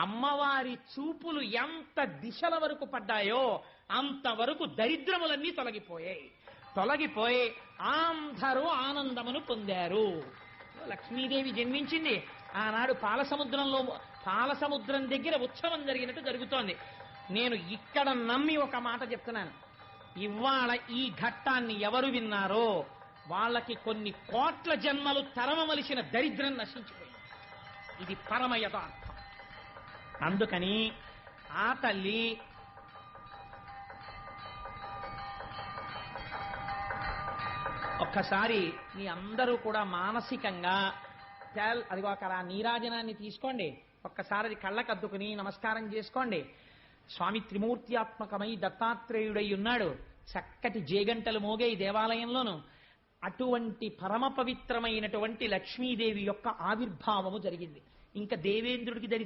అమ్మవారి చూపులు ఎంత దిశల వరకు పడ్డాయో అంతవరకు దరిద్రములన్నీ తొలగిపోయి అందరూ ఆనందమును పొందారు. లక్ష్మీదేవి జన్మించింది. ఆనాడు పాలసముద్రం దగ్గర ఉత్సవం జరిగినట్టు జరుగుతోంది. నేను ఇక్కడ నమ్మి ఒక మాట చెప్తున్నాను. ఇవాళ ఈ ఘట్టాన్ని ఎవరు విన్నారో వాళ్ళకి కొన్ని కోట్ల జన్మలు తరమవలసిన దరిద్రం నశించిపోయింది. ఇది పరమ యథార్థం. అందుకని ఆ తల్లి ఒక్కసారి మీ అందరూ కూడా మానసికంగా అదిగో అక్కడ నీరాజనాన్ని తీసుకోండి, ఒక్కసారి అది కళ్ళకద్దుకుని నమస్కారం చేసుకోండి. స్వామి త్రిమూర్త్యాత్మకమై దత్తాత్రేయుడై ఉన్నాడు. చక్కటి జేగంటలు మోగే ఈ దేవాలయంలోను అటువంటి పరమ పవిత్రమైనటువంటి లక్ష్మీదేవి యొక్క ఆవిర్భావము జరిగింది. ఇంకా దేవేంద్రుడికి దరిద్రం